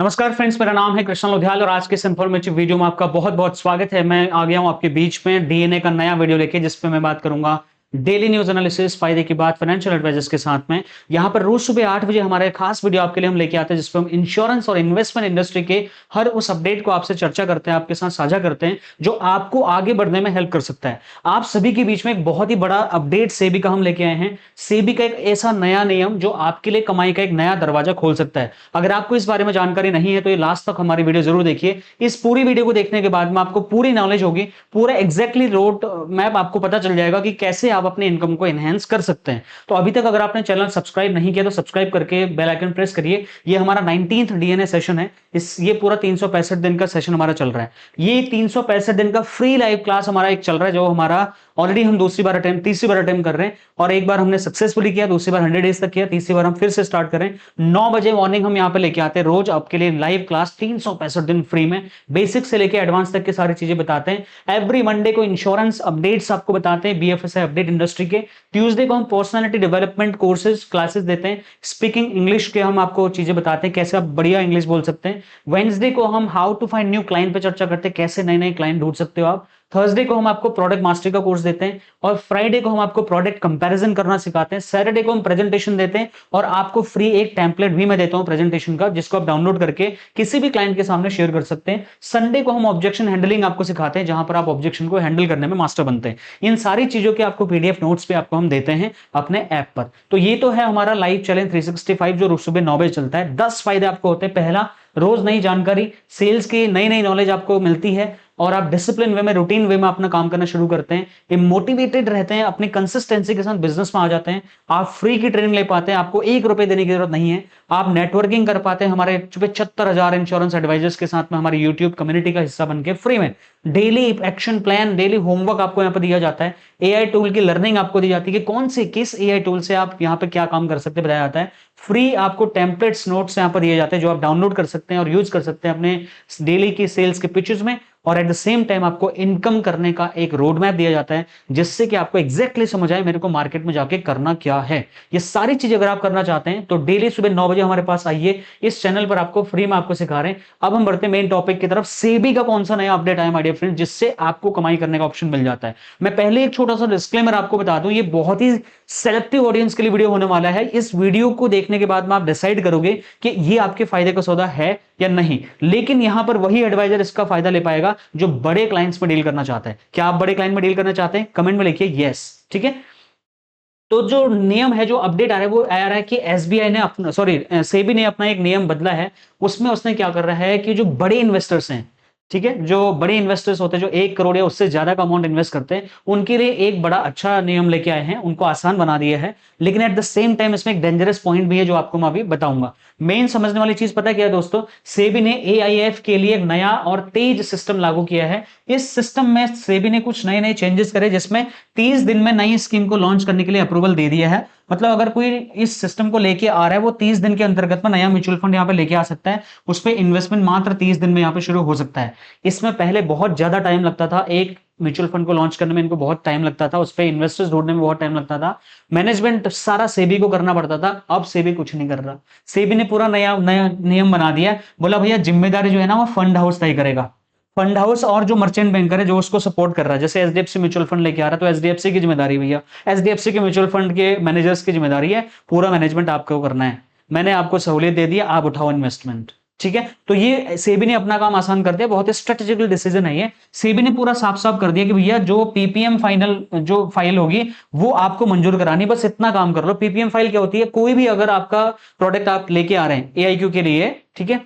नमस्कार फ्रेंड्स, मेरा नाम है कृष्ण लोधियाल और आज के इस इन्फॉर्मेटिव वीडियो में आपका बहुत बहुत स्वागत है। मैं आ गया हूं आपके बीच में डीएनए का नया वीडियो लेके, जिसपे मैं बात करूंगा डेली न्यूज एनालिसिस, फायदे की बात फाइनेंशियल एडवाइजर्स के साथ में। यहां पर रोज सुबह 8 बजे हमारे खास वीडियो आपके लिए हम लेके आते हैं, जिसपे हम इंश्योरेंस और इन्वेस्टमेंट इंडस्ट्री के हर उस अपडेट को आपसे चर्चा करते हैं, आपके साथ साझा करते हैं, जो आपको आगे बढ़ने में हेल्प कर सकता है। आप सभी के बीच में एक बहुत ही बड़ा अपडेट सेबी का हम लेके आए हैं। सेबी का एक ऐसा नया नियम जो आपके लिए कमाई का एक नया दरवाजा खोल सकता है। अगर आपको इस बारे में जानकारी नहीं है तो ये लास्ट तक हमारी वीडियो जरूर देखिए। इस पूरी वीडियो को देखने के बाद में आपको पूरी नॉलेज होगी, पूरा एग्जैक्टली रोड मैप आपको पता चल जाएगा कि कैसे आप अपने इनकम को एनहेंस कर सकते हैं। तो अभी तक अगर आपने चैनल सब्सक्राइब नहीं किया तो सब्सक्राइब करके बेल आइकन प्रेस करिए। ये हमारा 19th डीएनए सेशन है। ये पूरा 365 दिन का सेशन हमारा चल रहा है। ये 365 दिन का फ्री लाइव क्लास हमारा एक चल रहा है, जो हमारा ऑलरेडी हम तीसरी बार अटेम्प्ट कर रहे हैं। और एक बार हमने सक्सेसफुली किया, दूसरी बार 100 डेज तक किया, तीसरी बार हम फिर से स्टार्ट करें। 9 बजे मॉर्निंग हम यहाँ पे लेके आते हैं रोज आपके लिए लाइव क्लास, 365 दिन फ्री में बेसिक से लेके एडवांस तक की सारी चीजें बताते हैं। एवरी मंडे को इंश्योरेंस अपडेट्स आपको बताते हैं, बीएफएसआई अपडेट इंडस्ट्री के। ट्यूसडे को हम पर्सनालिटी डेवलपमेंट कोर्सेज क्लासेस देते हैं, स्पीकिंग इंग्लिश के हम आपको चीजें बताते हैं, कैसे आप बढ़िया इंग्लिश बोल सकते हैं। वेडनेसडे को हम how to find new client पे चर्चा करते हैं, कैसे नए नए क्लाइंट ढूंढ सकते हो आप। थर्सडे को हम आपको प्रोडक्ट मास्टरी का कोर्स देते हैं और फ्राइडे को हम आपको प्रोडक्ट कंपैरिजन करना सिखाते हैं। सैटरडे को हम प्रेजेंटेशन देते हैं और आपको फ्री एक टेम्पलेट भी मैं देता हूं प्रेजेंटेशन का, जिसको आप डाउनलोड करके किसी भी क्लाइंट के सामने शेयर कर सकते हैं। संडे को हम ऑब्जेक्शन हैंडलिंग आपको सिखाते हैं, जहां पर आप ऑब्जेक्शन को हैंडल करने में मास्टर बनते हैं। इन सारी चीजों के आपको पीडीएफ नोट्स पे आपको हम देते हैं अपने ऐप पर। तो ये तो है हमारा लाइव चैलेंज 365, जो रोज सुबह 9 बजे चलता है। 10 फायदे आपको होते हैं। पहला, रोज नई जानकारी, सेल्स की नई नई नॉलेज आपको मिलती है और आप डिसिप्लिन वे में, रूटीन वे में अपना काम करना शुरू करते हैं। ये मोटिवेटेड रहते हैं, अपनी कंसिस्टेंसी के साथ बिजनेस में आ जाते हैं। आप फ्री की ट्रेनिंग ले पाते हैं, आपको 1 रुपए देने की जरूरत नहीं है। आप नेटवर्किंग कर पाते हैं हमारे 75,000 इंश्योरेंस एडवाइजर्स के साथ में, हमारी यूट्यूब कम्युनिटी का हिस्सा बनके फ्री में। Daily action plan, daily homework आपको यहाँ पर दिया जाता है। एआई टूल की लर्निंग आपको दी जाती है कि कौन से किस एआई टूल से आप यहाँ पे क्या काम कर सकते हैं, बताया जाता है। फ्री आपको टेम्पलेट्स नोट्स यहाँ पर दिए जाते हैं, जो आप डाउनलोड कर सकते हैं और यूज कर सकते हैं अपने डेली की सेल्स के पिचेस में। और एट द सेम टाइम आपको इनकम करने का एक रोड मैप दिया जाता है, जिससे कि आपको एग्जैक्टली समझ आए मेरे को मार्केट में जाके करना क्या है। ये सारी चीजें अगर आप करना चाहते हैं तो डेली सुबह 9 बजे हमारे पास आइए। इस चैनल पर आपको फ्री में आपको सिखा रहे हैं। अब हम बढ़ते हैं मेन टॉपिक की तरफ। सेबी का कौन सा नया अपडेट आया माय डियर फ्रेंड, जिससे आपको कमाई करने का ऑप्शन मिल जाता है। मैं पहले एक छोटा सा डिस्क्लेमर आपको बता दूं, ये बहुत ही सेलेक्टिव ऑडियंस के लिए वीडियो होने वाला है। इस वीडियो को देखने के बाद में आप डिसाइड करोगे कि ये आपके फायदे का सौदा है या नहीं। लेकिन यहां पर वही एडवाइजर इसका फायदा ले पाएगा जो बड़े क्लाइंट्स में डील करना चाहता है। क्या आप बड़े क्लाइंट में डील करना चाहते हैं? कमेंट में लिखिए यस। ठीक है, तो जो नियम है, जो अपडेट आ रहा है, वो आ रहा है कि एसबीआई ने अपना, सेबी ने अपना एक नियम बदला है। उसमें उसने क्या कर रहा है कि जो बड़े इन्वेस्टर्स हैं, ठीक है, जो बड़े इन्वेस्टर्स होते हैं, जो 1 करोड़ या उससे ज्यादा का अमाउंट इन्वेस्ट करते हैं, उनके लिए एक बड़ा अच्छा नियम लेके आए हैं, उनको आसान बना दिया है। लेकिन एट द सेम टाइम इसमें एक डेंजरस पॉइंट भी है, जो आपको मैं अभी बताऊंगा। मेन समझने वाली चीज पता है क्या है दोस्तों? सेबी ने एआईएफ के लिए एक नया और तेज सिस्टम लागू किया है। इस सिस्टम में सेबी ने कुछ नए नए चेंजेस करे, जिसमें 30 दिन में नई स्कीम को लॉन्च करने के लिए अप्रूवल दे दिया है। मतलब अगर कोई इस सिस्टम को लेके आ रहा है, वो 30 दिन के अंतर्गत में नया म्यूचुअल फंड यहाँ पे लेके आ सकता है। उस पर इन्वेस्टमेंट मात्र 30 दिन में यहाँ पे शुरू हो सकता है। इसमें पहले बहुत ज्यादा टाइम लगता था, एक म्यूचुअल फंड को लॉन्च करने में इनको बहुत टाइम लगता था, उस पर इन्वेस्टर्स ढूंढने में बहुत टाइम लगता था, मैनेजमेंट सारा सेबी को करना पड़ता था। अब सेबी कुछ नहीं कर रहा। सेबी ने पूरा नया नया नियम बना दिया। बोला भैया जिम्मेदारी जो है ना, वो फंड हाउस तय करेगा। फंड हाउस और जो मर्चेंट बैंकर है, जो उसको सपोर्ट कर रहा है, जैसे एचडीएफसी म्यूचुअल फंड लेके आ रहा है, तो एचडीएफसी की जिम्मेदारी भैया, एचडीएफसी के म्यूचुअल फंड के मैनेजर्स की जिम्मेदारी है, पूरा मैनेजमेंट आपको करना है। मैंने आपको सहूलियत दे दी, आप उठाओ इन्वेस्टमेंट। ठीक है, तो ये सेबी ने अपना काम आसान कर दिया। बहुत ही स्ट्रेटेजिकल डिसीजन है ये। सेबी ने पूरा साफ साफ कर दिया कि भैया जो पीपीएम फाइनल जो फाइल होगी, वो आपको मंजूर करानी, बस इतना काम कर लो। पीपीएम फाइल क्या होती है? कोई भी अगर आपका प्रोडक्ट आप लेके आ रहे हैं एआईक्यू के लिए, ठीक है,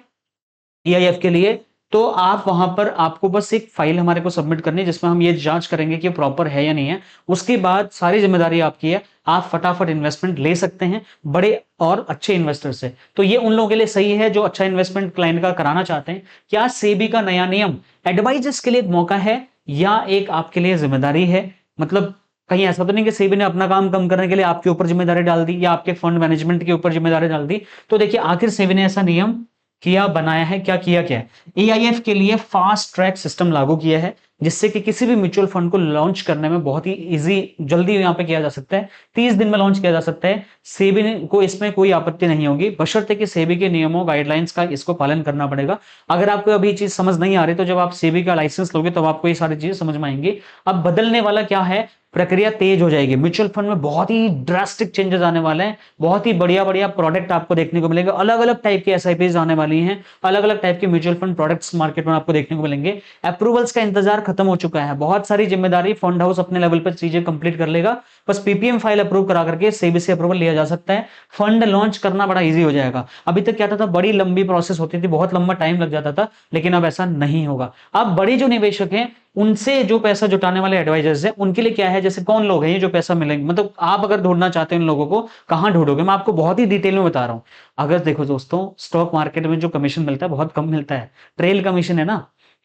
ईआईएफ के लिए, तो आप वहां पर आपको बस एक फाइल हमारे को सबमिट करनी है, जिसमें हम ये जांच करेंगे कि प्रॉपर है या नहीं है। उसके बाद सारी जिम्मेदारी आपकी है, आप फटाफट इन्वेस्टमेंट ले सकते हैं बड़े और अच्छे इन्वेस्टर से। तो ये उन लोगों के लिए सही है जो अच्छा इन्वेस्टमेंट क्लाइंट का कराना चाहते हैं। क्या सेबी का नया नियम एडवाइजर्स के लिए एक मौका है या एक आपके लिए जिम्मेदारी है? मतलब कहीं ऐसा तो नहीं कि सेबी ने अपना काम कम करने के लिए आपके ऊपर जिम्मेदारी डाल दी या आपके फंड मैनेजमेंट के ऊपर जिम्मेदारी डाल दी? तो देखिए, आखिर सेबी ने ऐसा नियम किया, बनाया है, क्या किया क्या है? एआईएफ के लिए फास्ट ट्रैक सिस्टम लागू किया है। जिससे कि किसी भी म्यूचुअल फंड को लॉन्च करने में बहुत ही इजी, जल्दी यहाँ पे किया जा सकता है। 30 दिन में लॉन्च किया जा सकता है। सेबी को इसमें कोई आपत्ति नहीं होगी, बशर्ते कि सेबी के नियमों गाइडलाइंस का इसको पालन करना पड़ेगा। अगर आपको अभी चीज समझ नहीं आ रही तो जब आप सेबी का लाइसेंस लोगे तब आपको ये सारी चीजें समझ में आएंगी। अब बदलने वाला क्या है, प्रक्रिया तेज हो जाएगी। म्यूचुअल फंड में बहुत ही ड्रास्टिक चेंजेस आने वाले हैं, बहुत ही बढ़िया बढ़िया प्रोडक्ट आपको देखने को मिलेंगे। अलग अलग टाइप की एसआईपीज आने वाली हैं, अलग अलग टाइप के म्यूचुअल फंड प्रोडक्ट्स मार्केट में आपको देखने को मिलेंगे। अप्रूवल्स का इंतजार खत्म हो चुका है, बहुत सारी जिम्मेदारी फंड हाउस अपने लेवल पर चीजें कंप्लीट कर लेगा। बस पीपीएम फाइल अप्रूव करा करके सेबी से अप्रूवल लिया जा सकता है, फंड लॉन्च करना बड़ा ईजी हो जाएगा। अभी तक क्या था, बड़ी लंबी प्रोसेस होती थी, बहुत लंबा टाइम लग जाता था, लेकिन अब ऐसा नहीं होगा। अब बड़े जो निवेशक हैं उनसे जो पैसा जुटाने वाले एडवाइजर्स हैं उनके लिए क्या है, जैसे कौन लोग हैं ये जो पैसा मिलेंगे, मतलब आप अगर ढूंढना चाहते हैं इन लोगों को कहां ढूंढोगे, मैं आपको बहुत ही डिटेल में बता रहा हूं। अगर देखो दोस्तों, स्टॉक मार्केट में जो कमीशन मिलता है बहुत कम मिलता है, ट्रेल कमीशन है ना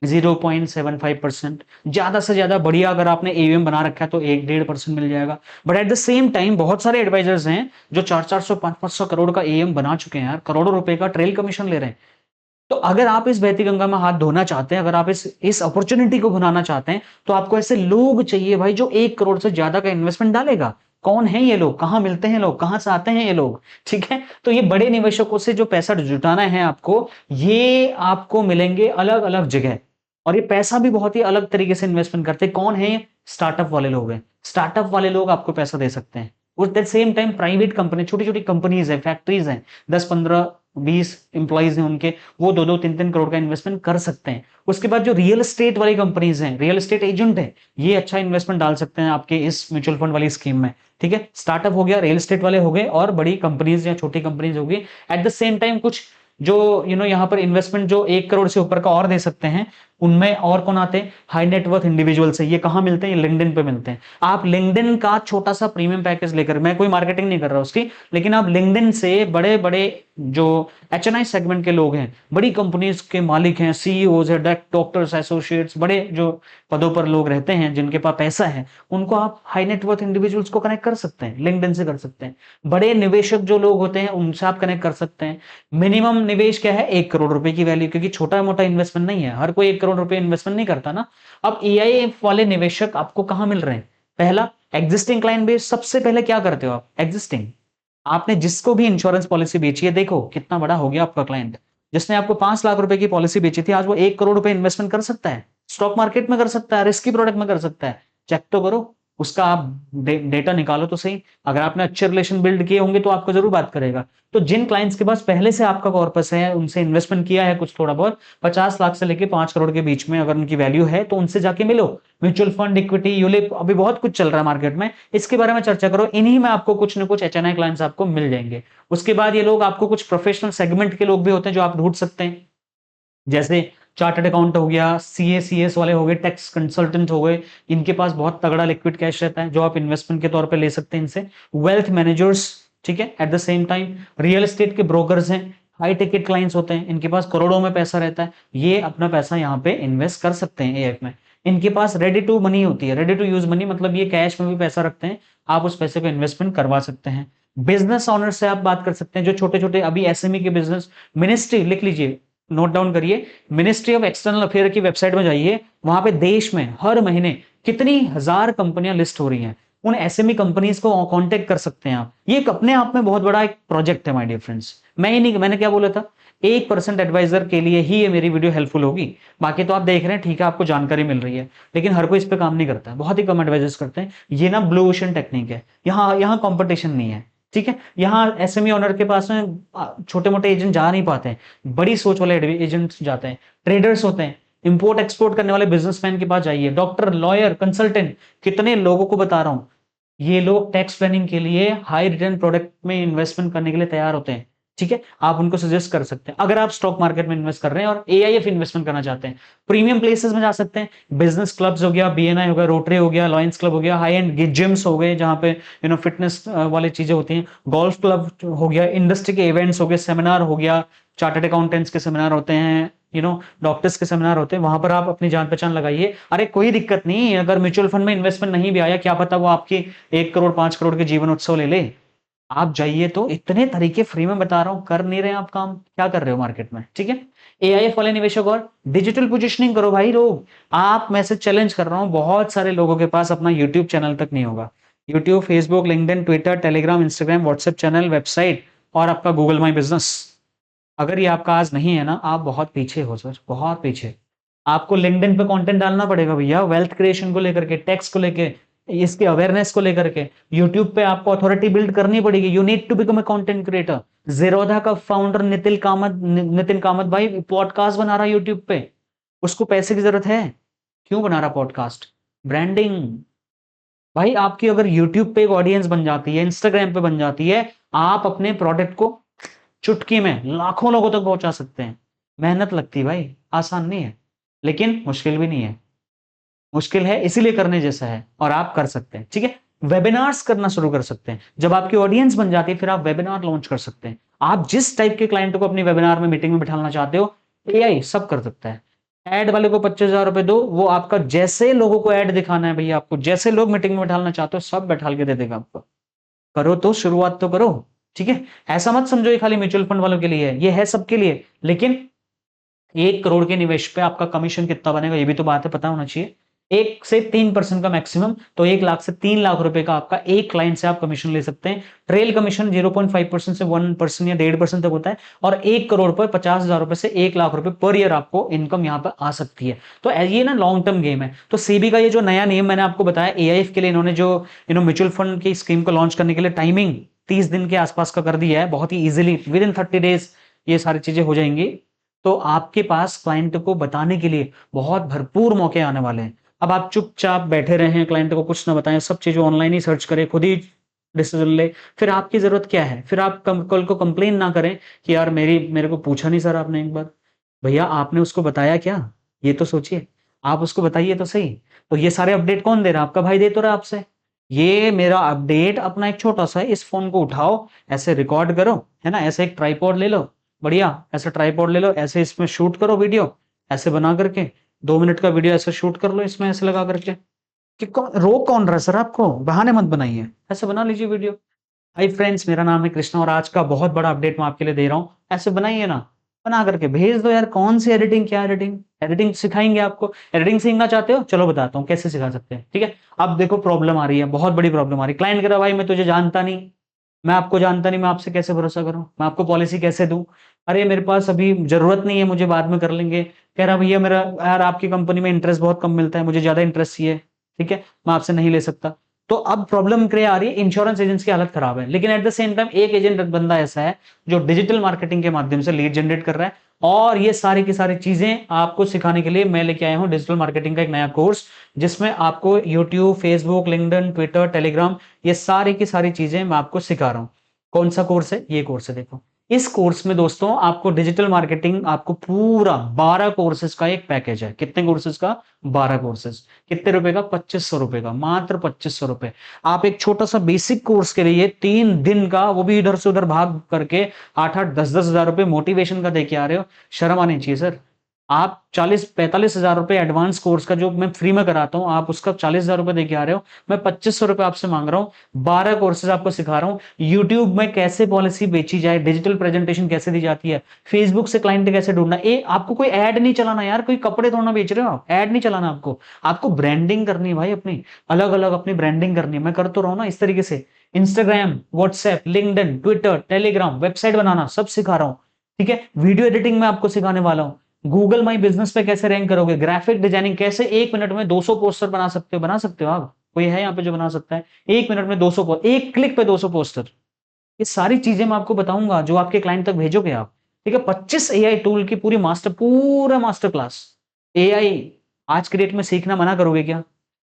0.75%। ज्यादा से ज्यादा बढ़िया अगर आपने एवीएम बना रखा है तो 1-1.5% मिल जाएगा। But at the same time बहुत सारे एडवाइजर्स हैं जो 400-400 500-500 करोड़ का एवीएम बना चुके हैं यार, करोड़ों रुपए का ट्रेल कमीशन ले रहे हैं। तो अगर आप इस बहती गंगा में हाथ धोना चाहते हैं, अगर आप इस अपॉर्चुनिटी को बनाना चाहते हैं, तो आपको ऐसे लोग चाहिए भाई जो 1 करोड़ से ज्यादा का इन्वेस्टमेंट डालेगा। कौन है ये लोग, कहां मिलते हैं लोग, कहां से आते हैं ये लोग, ठीक है। तो ये बड़े निवेशकों से जो पैसा जुटाना है आपको, ये आपको मिलेंगे अलग अलग जगह, और ये पैसा भी बहुत ही अलग तरीके से इन्वेस्टमेंट करते हैं। कौन है, स्टार्टअप वाले लोग हैं। स्टार्टअप वाले लोग आपको पैसा दे सकते हैं। और at same time private company, छोटी छोटी कंपनीज है, फैक्ट्रीज हैं, 10-15-20 एम्प्लॉइज हैं उनके, वो 2-2, 3-3 करोड़ का इन्वेस्टमेंट कर सकते हैं। उसके बाद जो रियल एस्टेट वाली कंपनीज हैं, रियल एस्टेट एजेंट है, ये अच्छा इन्वेस्टमेंट डाल सकते हैं आपके इस म्यूचुअल फंड वाली स्कीम में, ठीक है। स्टार्टअप हो गया, रियल एस्टेट वाले हो गए, और बड़ी कंपनीज या छोटी कंपनीज होगी। एट द सेम टाइम कुछ जो यहाँ पर इन्वेस्टमेंट जो 1 करोड़ से ऊपर का और दे सकते हैं, उनमें और कौन आते हैं, हाई नेटवर्थ इंडिविजुअल से। ये कहां मिलते हैं, ये लिंक्डइन पे मिलते हैं। आप लिंक्डइन का छोटा सा प्रीमियम पैकेज लेकर, मैं कोई मार्केटिंग नहीं कर रहा उसकी, लेकिन आप लिंक्डइन से बड़े बड़े जो एचएनआई सेगमेंट के लोग हैं, बड़ी कंपनीज के मालिक हैं, सीईओज है, डॉक्टर्स, एसोसिएट्स, बड़े जो पदों पर लोग रहते हैं जिनके पास पैसा है, उनको आप हाई नेटवर्थ इंडिविजुअल्स को कनेक्ट कर सकते हैं, लिंक्डइन से कर सकते हैं। बड़े निवेशक जो लोग होते हैं उनसे आप कनेक्ट कर सकते हैं। मिनिमम निवेश क्या है, 1 करोड़ रुपए की वैल्यू, क्योंकि छोटा मोटा इन्वेस्टमेंट नहीं है, हर कोई 1 करोड़ रुपए इन्वेस्टमेंट नहीं करता ना। अब एआईएफ वाले निवेशक आपको कहां मिल रहे हैं, पहला एग्जिस्टिंग क्लाइंट बेस। सबसे पहले क्या करते हो आप, एग्जिस्टिंग, आपने जिसको भी इंश्योरेंस पॉलिसी बेची है, देखो कितना बड़ा हो गया आपका क्लाइंट। जिसने आपको 5 लाख रुपए की पॉलिसी बेची थी, आज वो 1 करोड़ रुपए इन्वेस्टमेंट कर सकता है, स्टॉक मार्केट में कर सकता है, रिस्की प्रोडक्ट में कर सकता है। चेक तो करो उसका, आप डेटा निकालो तो सही। अगर आपने अच्छे रिलेशन बिल्ड किए होंगे तो आपको जरूर बात करेगा। तो जिन क्लाइंट्स के पास पहले से आपका कॉर्पस है, उनसे इन्वेस्टमेंट किया है कुछ थोड़ा बहुत, 50 लाख से लेके 5 करोड़ के बीच में अगर उनकी वैल्यू है, तो उनसे जाके मिलो। म्यूचुअल फंड, इक्विटी, यूलिप, अभी बहुत कुछ चल रहा है मार्केट में, इसके बारे में चर्चा करो। इन्हीं में आपको कुछ ना कुछ एचएनआई क्लाइंट्स आपको मिल जाएंगे। उसके बाद ये लोग आपको, कुछ प्रोफेशनल सेगमेंट के लोग भी होते हैं जो आप ढूंढ सकते हैं, जैसे चार्टर्ड अकाउंट हो गया, सीए सीएस वाले हो गए, टैक्स कंसल्टेंट हो गए। इनके पास बहुत तगड़ा लिक्विड कैश रहता है जो आप इन्वेस्टमेंट के तौर पे ले सकते हैं इनसे। वेल्थ मैनेजर्स, ठीक है। At the same time real estate के ब्रोकर्स हैं, हाई टिकट क्लाइंट्स होते हैं, इनके पास करोड़ों में पैसा रहता है, ये अपना पैसा यहाँ पे इन्वेस्ट कर सकते हैं एएफ में। इनके पास रेडी टू मनी होती है, रेडी टू यूज मनी, मतलब ये कैश में भी पैसा रखते हैं, आप उस पैसे को इन्वेस्टमेंट करवा सकते हैं। बिजनेस ऑनर से आप बात कर सकते हैं, जो छोटे छोटे अभी एसएमई के बिजनेस। मिनिस्ट्री लिख लीजिए, नोट डाउन करिए, मिनिस्ट्री ऑफ एक्सटर्नल अफेयर की वेबसाइट में जाइए, वहां पे देश में हर महीने कितनी हजार कंपनियां लिस्ट हो रही हैं, उन एसएमई कंपनीज को कांटेक्ट कर सकते हैं आप। ये एक अपने आप में बहुत बड़ा एक प्रोजेक्ट है माय डियर फ्रेंड्स। मैंने क्या बोला था, 1% एडवाइजर के लिए ही ये मेरी वीडियो हेल्पफुल होगी। बाकी तो आप देख रहे हैं, ठीक है, आपको जानकारी मिल रही है, लेकिन हर कोई इस पे काम नहीं करता है, बहुत ही कम एडवाइजर्स करते हैं। ये ना ब्लू ओशन टेक्निक है, यहाँ कंपटीशन नहीं है, ठीक है। यहाँ एसएमई ओनर के पास में छोटे मोटे एजेंट जा नहीं पाते हैं, बड़ी सोच वाले एजेंट जाते हैं, ट्रेडर्स होते हैं, इंपोर्ट एक्सपोर्ट करने वाले बिजनेसमैन के पास जाइए, डॉक्टर, लॉयर, कंसल्टेंट, कितने लोगों को बता रहा हूं, ये लोग टैक्स प्लानिंग के लिए, हाई रिटर्न प्रोडक्ट में इन्वेस्टमेंट करने के लिए तैयार होते हैं, ठीक है। आप उनको सजेस्ट कर सकते हैं। अगर आप स्टॉक मार्केट में इन्वेस्ट कर रहे हैं और एआईएफ इन्वेस्टमेंट करना चाहते हैं, प्रीमियम प्लेसेस में जा सकते हैं, बिजनेस क्लब्स हो गया, बीएनआई हो गया, रोटरी हो गया, लॉयंस क्लब हो गया, हाई एंड जिम्स हो गए जहां पे फिटनेस वाली चीजें होती हैं, गोल्फ क्लब हो गया, इंडस्ट्री के इवेंट्स हो गए, सेमिनार हो गया, चार्टर्ड अकाउंटेंट्स के सेमिनार होते हैं, डॉक्टर्स के सेमिनार होते हैं, वहां पर आप अपनी जान पहचान लगाइए। अरे कोई दिक्कत नहीं, अगर म्यूचुअल फंड में इन्वेस्टमेंट नहीं भी आया, क्या पता वो आपकी 1 करोड़ 5 करोड़ के जीवन उत्सव ले ले, आप जाइए, तो इतने तरीके फ्री में बता रहा हूं, कर नहीं रहे आप काम, क्या कर रहे हो मार्केट में, ठीक है। एआईएफ वाले निवेशक और डिजिटल पोजिशनिंग करो भाई लोग। आप, मैं से चैलेंज कर रहा हूं, बहुत सारे लोगों के पास अपना यूट्यूब चैनल तक नहीं होगा। YouTube, Facebook, LinkedIn, Twitter, Telegram, Instagram, WhatsApp channel, website और आपका गूगल माई बिजनेस, अगर ये आपका आज नहीं है ना, आप बहुत पीछे हो सर, बहुत पीछे। आपको लिंक्डइन पे कंटेंट डालना पड़ेगा भैया, वेल्थ क्रिएशन को लेकर के, टैक्स को लेकर, इसके अवेयरनेस को लेकर के। यूट्यूब पे आपको अथॉरिटी बिल्ड करनी पड़ेगी, you need to become a content creator. Zerodha का फाउंडर नितिन कामत भाई पॉडकास्ट बना रहा है यूट्यूब पे, उसको पैसे की जरूरत है, क्यों बना रहा पॉडकास्ट? ब्रांडिंग। भाई आपकी अगर यूट्यूब पे एक ऑडियंस बन जाती है, इंस्टाग्राम पे बन जाती है, आप अपने प्रोडक्ट को चुटकी में लाखों लोगों तक पहुंचा सकते हैं। मेहनत लगती है भाई, आसान नहीं है, लेकिन मुश्किल भी नहीं है। मुश्किल है इसीलिए करने जैसा है, और आप कर सकते हैं, ठीक है। वेबिनार्स करना शुरू कर सकते हैं, जब आपकी ऑडियंस बन जाती है फिर आप वेबिनार लॉन्च कर सकते हैं। आप जिस टाइप के क्लाइंट को अपनी वेबिनार में, मीटिंग में बिठाना चाहते हो, एआई सब कर सकता है। एड वाले को 25,000 रुपए दो, वो आपका जैसे लोगों को एड दिखाना है भैया, आपको जैसे लोग मीटिंग में बिठाना चाहते हो सब बैठाल के दे देगा आपको। करो तो, शुरुआत तो करो, ठीक है। ऐसा मत समझो ये खाली म्यूचुअल फंड वालों के लिए है, ये है सबके लिए, लेकिन 1 करोड़ के निवेश पे आपका कमीशन कितना बनेगा ये भी तो बात है, पता होना चाहिए। 1 से 3% का मैक्सिमम, तो 1 लाख से 3 लाख रुपए का आपका एक क्लाइंट से आप कमीशन ले सकते हैं। ट्रेल कमीशन 0.5% से 1% या 1.5% तक होता है, और 1 करोड़ पर 50,000 रुपए से 1 लाख रुपए पर ईयर आपको इनकम यहाँ पर आ सकती है। तो ये ना लॉन्ग टर्म गेम है। तो सेबी का ये जो नया नियम मैंने आपको बताया एआईएफ के लिए, इन्होंने जो म्यूचुअल फंड की स्कीम को लॉन्च करने के लिए टाइमिंग 30 दिन के आसपास का कर दिया है, बहुत ही इजिली विद इन 30 डेज ये सारी चीजें हो जाएंगी। तो आपके पास क्लाइंट को बताने के लिए बहुत भरपूर मौके आने वाले हैं। अब आप चुपचाप बैठे रहे, क्लाइंट को कुछ ना बताएं, सब चीजें ऑनलाइन ही सर्च करें, खुद ही डिसीजन ले, फिर आपकी जरूरत क्या है? फिर आप कल को कंप्लेन ना करें कि यार मेरे को पूछा नहीं सर आपने एक बार। भैया आपने उसको बताया क्या, ये तो सोचिए, आप उसको बताइए तो सही। तो ये सारे अपडेट कौन दे रहा है? आपका भाई दे तो रहा है आपसे। ये मेरा अपडेट अपना एक छोटा सा है, इस फोन को उठाओ, ऐसे रिकॉर्ड करो, है ना, ऐसे एक ट्राइपॉड ले लो, बढ़िया ऐसे ट्राइपॉड ले लो, ऐसे इसमें शूट करो वीडियो, ऐसे बना करके 2 मिनट का वीडियो ऐसे शूट कर लो इसमें ऐसे लगा करके। कि रोक कौन रहा है सर आपको? बहाने मत बनाइए, ऐसे बना लीजिए वीडियो। हाय फ्रेंड्स, मेरा नाम है कृष्णा और आज का बहुत बड़ा अपडेट मैं आपके लिए दे रहा हूँ। ऐसे बनाइए ना, बना करके भेज दो यार। कौन सी एडिटिंग, क्या एडिटिंग? एडिटिंग सिखाएंगे आपको। एडिटिंग सीखना चाहते हो, चलो बताता हूँ कैसे सिखा सकते हैं, ठीक है। अब देखो प्रॉब्लम आ रही है, बहुत बड़ी प्रॉब्लम आ रही है। क्लाइंट कह रहा भाई मैं तुझे जानता नहीं, मैं आपको जानता नहीं, मैं आपसे कैसे भरोसा करूं, मैं आपको पॉलिसी कैसे दूं? अरे मेरे पास अभी जरूरत नहीं है, मुझे बाद में कर लेंगे। कह रहा भैया मेरा यार आपकी कंपनी में इंटरेस्ट बहुत कम मिलता है, मुझे ज्यादा इंटरेस्ट चाहिए, ठीक है, मैं आपसे नहीं ले सकता। तो अब प्रॉब्लम क्या आ रही है, इंश्योरेंस एजेंट्स की हालत खराब है, लेकिन एट द सेम टाइम एक एजेंट बंदा ऐसा है जो डिजिटल मार्केटिंग के माध्यम से लीड जनरेट कर रहा है, और ये सारी की सारी चीजें आपको सिखाने के लिए मैं लेके आया हूं डिजिटल मार्केटिंग का एक नया कोर्स, जिसमें आपको YouTube, Facebook, LinkedIn, Twitter, Telegram, ये सारी की सारी चीजें मैं आपको सिखा रहा हूं। कौन सा कोर्स है? ये कोर्स है, देखो। इस कोर्स में दोस्तों आपको डिजिटल मार्केटिंग, आपको पूरा 12 कोर्सेज का एक पैकेज है। कितने कोर्सेज का? 12 कोर्सेज। कितने रुपए का? 2500 रुपए का, मात्र 2500 रुपए। आप एक छोटा सा बेसिक कोर्स के लिए 3 दिन का, वो भी इधर से उधर भाग करके 8-8, 10-10 हजार रुपए मोटिवेशन का देके आ रहे हो, शर्म आनी चाहिए सर। आप 40-45 हजार रुपए एडवांस कोर्स का जो मैं फ्री में कराता हूं, आप उसका 40,000 रुपए देके आ रहे हो, मैं 2500 रुपए आपसे मांग रहा हूं। 12 कोर्सेज आपको सिखा रहा हूं, यूट्यूब में कैसे पॉलिसी बेची जाए, डिजिटल प्रेजेंटेशन कैसे दी जाती है, फेसबुक से क्लाइंट कैसे ढूंढना। आपको कोई ऐड नहीं चलाना यार, कोई कपड़े थोड़ा बेच रहे हो आप, ऐड नहीं चलाना आपको। आपको ब्रांडिंग करनी है भाई, अपनी अलग अलग अपनी ब्रांडिंग करनी है। मैं कर तो रहा हूं ना इस तरीके से, Instagram, WhatsApp, LinkedIn, Twitter, Telegram, website बनाना सब सिखा रहा हूं, ठीक है। वीडियो एडिटिंग में आपको सिखाने वाला हूं, गूगल माई बिजनेस पे कैसे रैंक करोगे, ग्राफिक डिजाइनिंग कैसे 1 मिनट में 200 पोस्टर बना सकते हो। बना सकते हो आप? कोई है यहाँ पे जो बना सकता है 1 मिनट में 200 पोस्टर, एक क्लिक पे 200 पोस्टर? ये सारी चीजें मैं आपको बताऊंगा जो आपके क्लाइंट तक भेजोगे आप, ठीक है। 25 एआई टूल की पूरा मास्टर क्लास। एआई आज के डेट में सीखना मना करोगे क्या?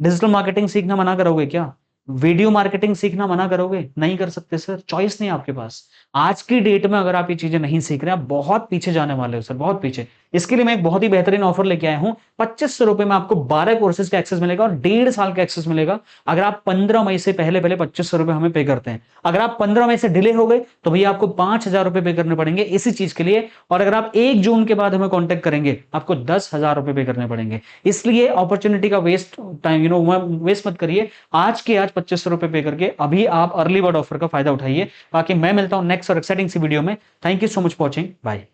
डिजिटल मार्केटिंग सीखना मना करोगे क्या? वीडियो मार्केटिंग सीखना मना करोगे? नहीं कर सकते सर, चॉइस नहीं आपके पास। आज की डेट में अगर आप ये चीजें नहीं सीख रहे, आप बहुत पीछे जाने वाले हो सर, बहुत पीछे। इसके लिए मैं एक बहुत ही बेहतरीन ऑफर लेके आया हूं। 2500 में आपको 12 कोर्सेज का एक्सेस मिलेगा और 1.5 साल का एक्सेस मिलेगा अगर आप 15 मई से पहले पहले 2500 हमें पे करते हैं। अगर आप 15 मई से डिले हो गए तो भैया आपको 5000 पे करने पड़ेंगे इसी चीज के लिए, और अगर आप 1 जून के बाद हमें कॉन्टेक्ट करेंगे आपको 10,000 पे करने पड़ेंगे। इसलिए अपॉर्चुनिटी का वेस्ट टाइम वेस्ट मत करिए, आज के आज 2500 पे करके अभी आप अर्ली बर्ड ऑफर का फायदा उठाइए। बाकी मैं मिलता हूं नेक्स्ट और एक्साइटिंग सी वीडियो में। Thank you so much for watching, bye.